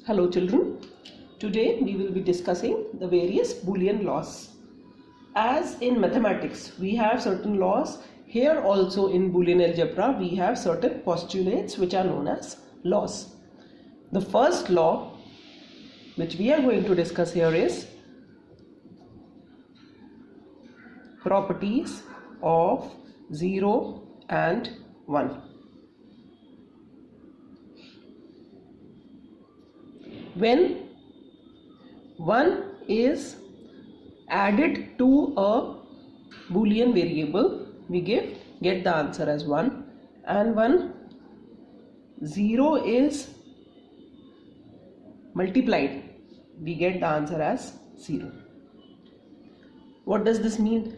Hello children, today we will be discussing the various Boolean laws. As in mathematics we have certain laws, here also in Boolean algebra we have certain postulates which are known as laws. The first law which we are going to discuss here is properties of 0 and 1. When 1 is added to a Boolean variable, we get the answer as 1, and when 0 is multiplied, we get the answer as 0. What does this mean?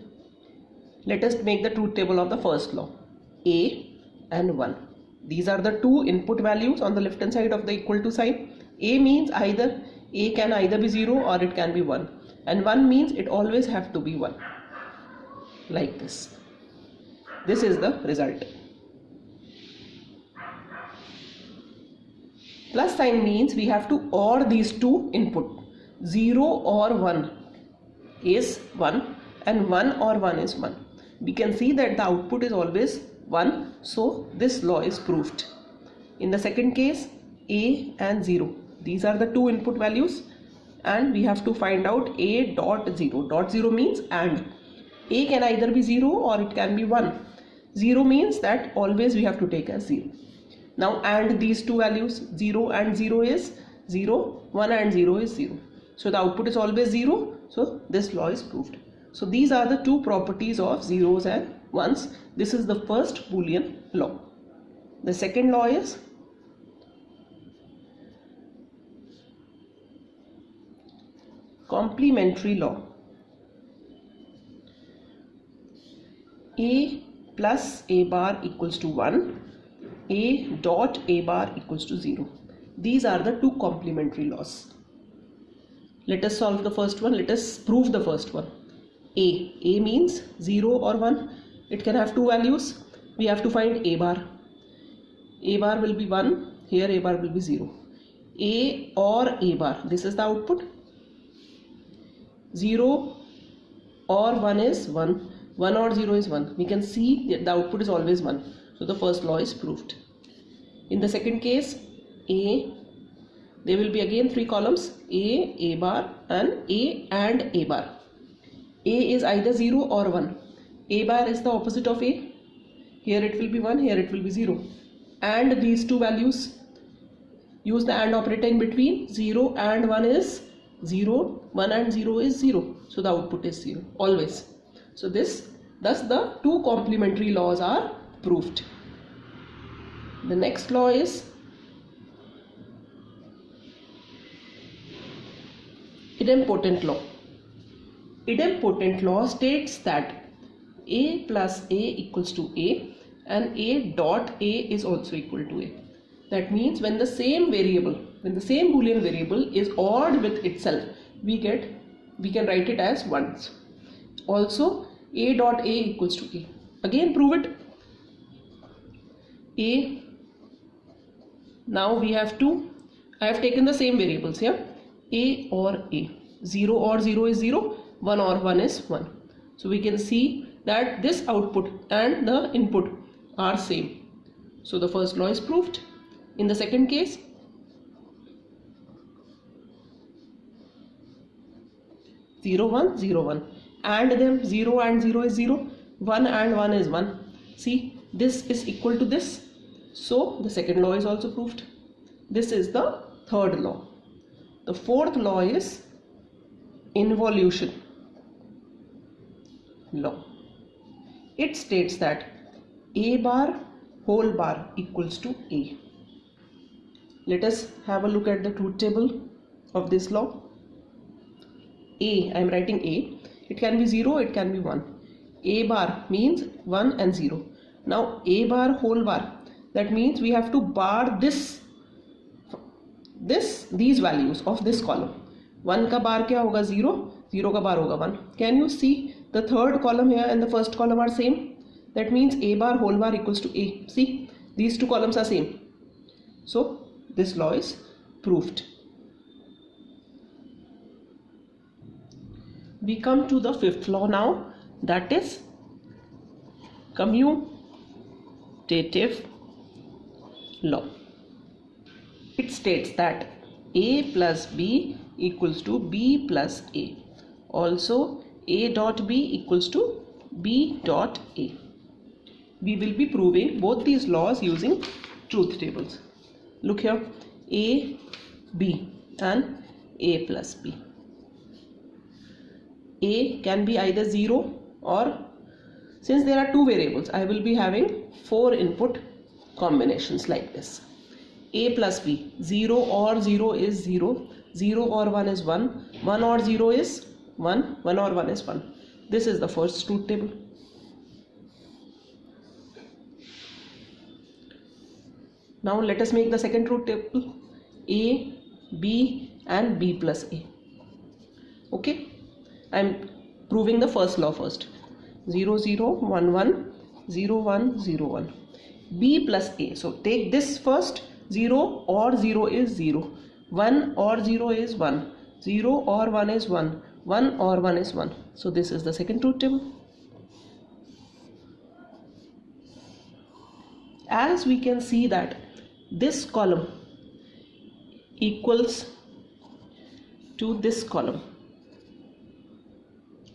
Let us make the truth table of the first law. A and 1. These are the two input values on the left hand side of the equal to sign. A means A can either be 0 or it can be 1, and 1 means it always have to be 1, like this. This is the result. Plus sign means we have to OR these two input. 0 or 1 is 1 and 1 or 1 is 1. We can see that the output is always 1, so this law is proved. In the second case, A and 0. These are the two input values and we have to find out A dot 0. Dot 0 means AND. A can either be 0 or it can be 1. 0 means that always we have to take as 0. Now AND these two values, 0 and 0 is 0, 1 and 0 is 0. So the output is always 0, so this law is proved. So these are the two properties of zeros and ones. This is the first Boolean law. The second law is complementary law. A plus A bar equals to 1, A dot A bar equals to 0. These are the two complementary laws. Let us solve the first one. Let us prove the first one. A means 0 or 1. It can have two values. We have to find A bar. A bar will be 1. Here A bar will be 0. A or A bar. This is the output. 0 or 1 is 1. 1 or 0 is 1. We can see that the output is always 1. So the first law is proved. In the second case, A, there will be again three columns, A bar and A bar. A is either 0 or 1. A bar is the opposite of A. Here it will be 1, here it will be 0. And these two values, use the AND operator in between. 0 and 1 is 0, 1 and 0 is 0. So the output is 0, always. So thus the two complementary laws are proved. The next law is idempotent law. Idempotent law states that A plus A equals to A and A dot A is also equal to A. That means when the same Boolean variable is ORed with itself, we can write it as ones. Also, A dot A equals to A. Again prove it. A. Now I have taken the same variables here. A or A. 0 or 0 is 0. 1 or 1 is 1. So we can see that this output and the input are same. So the first law is proved. In the second case, 0 1 0 1, and them 0 and 0 is 0, 1 and 1 is 1. See, this is equal to this, so the second law is also proved. This is the third law. The fourth law is involution law. It states that A bar whole bar equals to A. Let us have a look at the truth table of this law. A, I am writing A. It can be 0, it can be 1. A bar means 1 and 0. Now A bar whole bar, that means we have to bar these values of this column. 1 का bar क्या होगा 0, 0 का bar होगा 1. Can you see the third column here and the first column are same? That means A bar whole bar equals to A. See, these two columns are same. So this law is proved. We come to the fifth law now, that is commutative law. It states that A plus B equals to B plus A. Also, A dot B equals to B dot A. We will be proving both these laws using truth tables. Look here, A, B and A plus B. A can be either 0 or, since there are two variables, I will be having 4 input combinations like this. A plus B, 0 or 0 is 0, 0 or 1 is 1, 1 or 0 is 1, 1 or 1 is 1. This is the first truth table. Now let us make the second truth table, A, B and B plus A. Okay, I am proving the first law first. 0 0 1 1 0 1 0 1. B plus A. So take this first. 0 or 0 is 0. 1 or 0 is 1. 0 or 1 is 1. 1 or 1 is 1. So this is the second truth table. As we can see that this column equals to this column,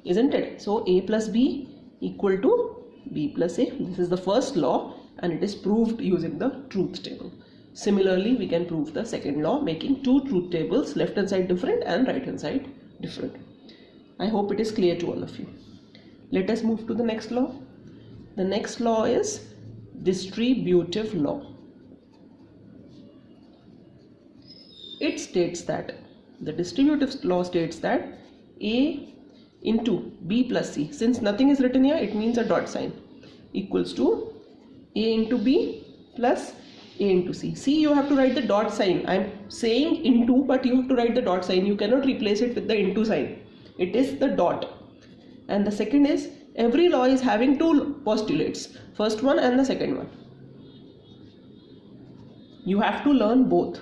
isn't it? So A plus B equal to B plus A. This is the first law and it is proved using the truth table. Similarly, we can prove the second law making two truth tables, left hand side different and right hand side different. I hope it is clear to all of you. Let us move to the next law. The next law is distributive law. It states that, the distributive law states that A into B plus C, since nothing is written here, it means a dot sign, equals to A into B plus A into C. See, you have to write the dot sign. I am saying into, but you have to write the dot sign. You cannot replace it with the into sign. It is the dot. And the second is, every law is having two postulates, first one and the second one. You have to learn both.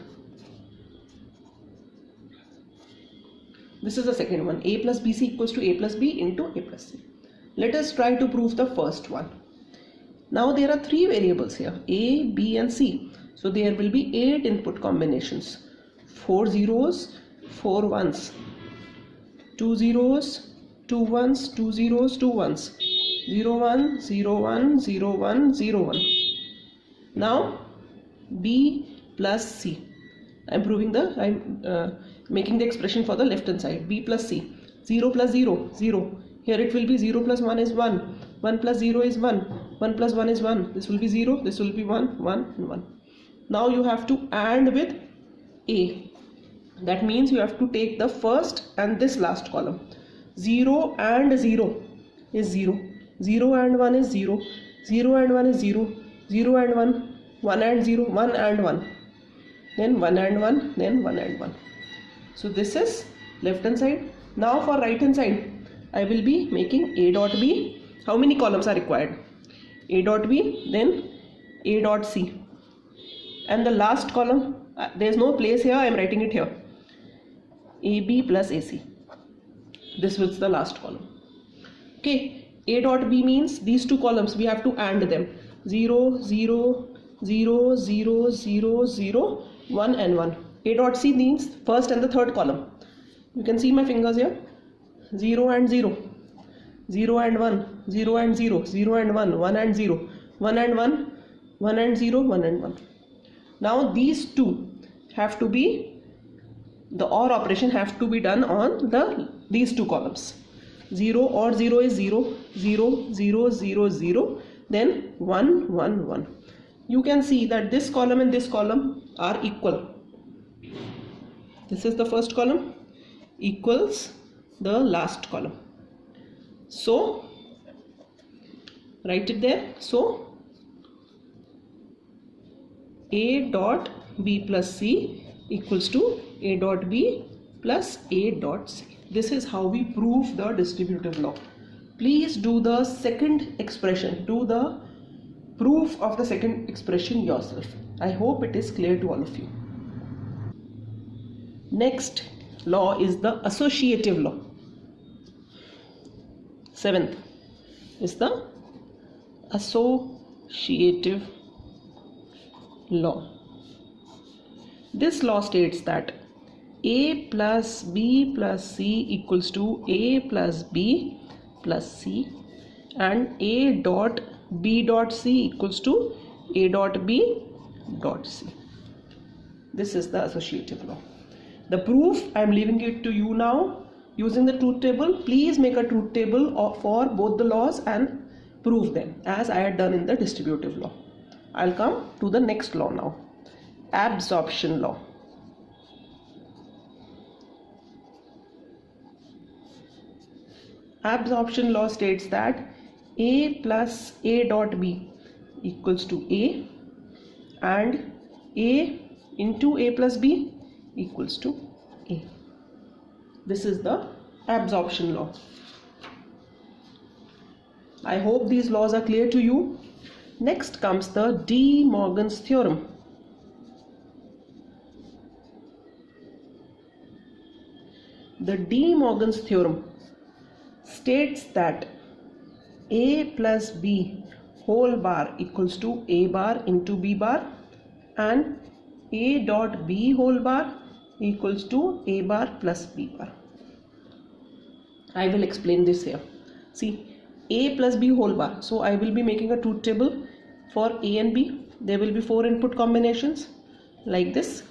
This is the second one. A plus BC equals to A plus B into A plus C. Let us try to prove the first one. Now there are three variables here, A, B and C. So there will be 8 input combinations. 4 zeros, 4 ones. 2 zeros, 2 ones, 2 zeros, 2 ones. 0 1, 0 1, 0 1, 0 1. Now B plus C. I'm making the expression for the left hand side. B plus C. 0 plus 0, 0. Here it will be 0 plus 1 is 1. 1 plus 0 is 1. 1 plus 1 is 1. This will be 0. This will be 1, 1 and 1. Now you have to AND with A. That means you have to take the first and this last column. 0 and 0 is 0. 0 and 1 is 0. 0 and 1 is 0. 0 and 1. 1 and 0. 1 and 1. Then 1 and 1. Then 1 and 1. So this is left hand side. Now for right hand side, I will be making A dot B. How many columns are required? A dot B, then A dot C. And the last column, there is no place here, I am writing it here. AB plus AC. This was the last column. Okay, A dot B means these two columns, we have to AND them. 0, 0, 0, 0, 0, 0, 1 and 1. A dot C means first and the third column. You can see my fingers here. 0 and 0. 0 and 1. 0 and 0. 0 and 1. 1 and 0. 1 and 1. 1 and 0. 1 and 1. Now these two have to be, the OR operation have to be done on these two columns. 0 or 0 is 0. 0, 0, 0, 0. Then 1, 1, 1. You can see that this column and this column are equal. This is the first column equals the last column. So write it there. So A dot B plus C equals to A dot B plus A dot C. This is how we prove the distributive law. Please do the second expression, do the proof of the second expression yourself. I hope it is clear to all of you. Next law is the associative law. Seventh is the associative law. This law states that A plus B plus C equals to A plus B plus C, and A dot B dot C equals to A dot B dot C. This is the associative law. The proof, I am leaving it to you now using the truth table. Please make a truth table for both the laws and prove them as I had done in the distributive law. I'll come to the next law now, absorption law. Absorption law states that A plus A dot B equals to A, and A into A plus B equals to A. This is the absorption law. I hope these laws are clear to you. Next comes the De Morgan's theorem. The De Morgan's theorem states that A plus B whole bar equals to A bar into B bar, and A dot B whole bar equals to A bar plus B bar. I will explain this here. See, A plus B whole bar. So I will be making a truth table for A and B. There will be 4 input combinations like this.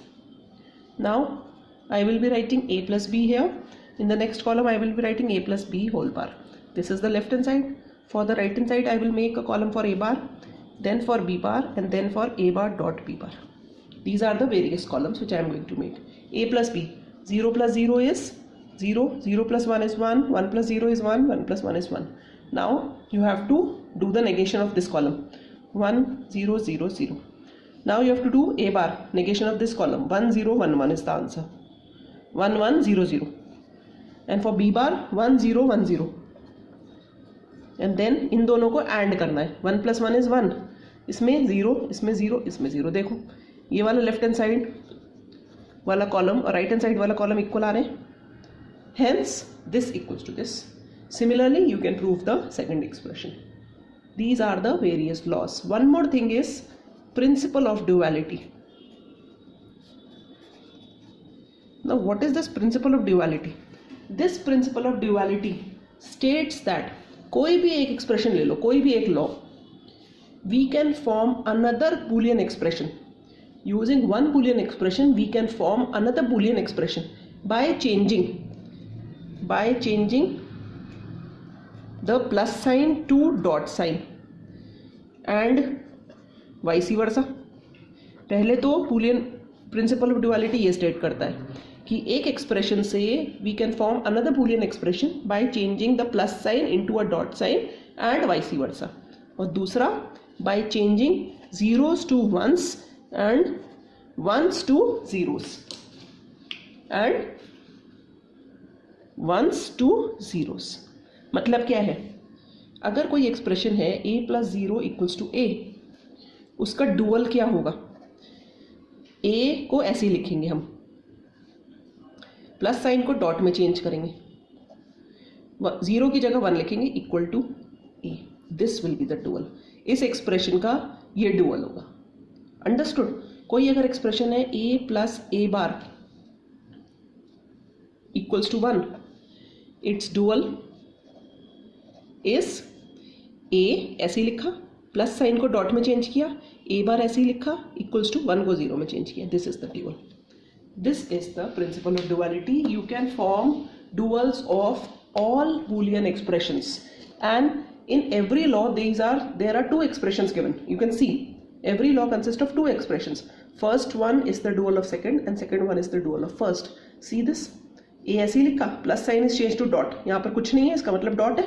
Now I will be writing A plus B here. In the next column I will be writing A plus B whole bar. This is the left hand side. For the right hand side I will make a column for A bar, then for B bar, and then for A bar dot B bar. These are the various columns which I am going to make. A plus B, 0 plus 0 is 0, 0 plus 1 is 1, 1 plus 0 is 1, 1 plus 1 is 1. Now you have to do the negation of this column, 1, 0, 0, 0. Now you have to do A bar, negation of this column, 1, 0, 1, 1 is the answer, 1, 1, 0, 0. And for B bar 1, 0, 1, 0. And then इन दोनों को add करना है. 1 plus 1 is 1. इसमें 0, इसमें 0, इसमें 0. देखो ये वाला लेफ्ट हैंड साइड वाला कॉलम और राइट हैंड साइड वाला कॉलम इक्वल आ रहे हैं. Hence this equals to this. Similarly you can prove the second expression. These are the various laws. One more thing is principle of duality. Now what is this principle of duality? This principle of duality states that कोई भी एक expression ले लो, कोई भी एक law, we can form another Boolean expression. Using one Boolean expression we can form another Boolean expression by changing the plus sign to dot sign and vice versa. पहले तो Boolean principle of duality ये state करता है कि एक expression से we can form another Boolean expression by changing the plus sign into a dot sign and vice versa. और दूसरा by changing zeros to ones and ones to zeros and ones to zeros. मतलब क्या है? अगर कोई expression है a plus 0 equals to a, उसका dual क्या होगा? a को ऐसे ही लिखेंगे हम, प्लस साइन को डॉट में चेंज करेंगे, 0 की जगह 1 लिखेंगे equal to a. This will be the dual. इस एक्सप्रेशन का ये डुअल होगा. अंडरस्टूड? कोई अगर एक्सप्रेशन है a plus a bar equals to 1, it's dual is a ऐसे ही लिखा, प्लस साइन को डॉट में चेंज किया, a बार ऐसे ही लिखा इक्वल्स टू 1 को 0 में चेंज किया. This is the dual. This is the principle of duality. You can form duals of all Boolean expressions, and in every law there are 2 expressions given. You can see every law consists of 2 expressions. First one is the dual of second and second one is the dual of first. See this? A ऐसे लिखा, plus sign is changed to dot. यहाँ पर कुछ नहीं है, इसका मतलब dot है.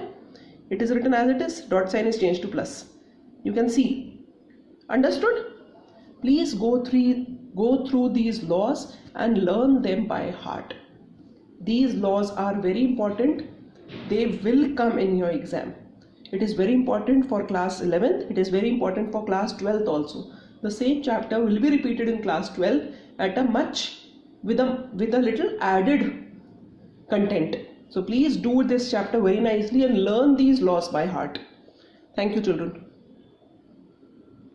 It is written as it is. Dot sign is changed to plus. You can see. Understood? Please go through these laws and learn them by heart. These laws are very important. They will come in your exam. It is very important for class 11th. It is very important for class 12th also. The same chapter will be repeated in class 12 at a much with a little added content. So please do this chapter very nicely and learn these laws by heart. Thank you, children.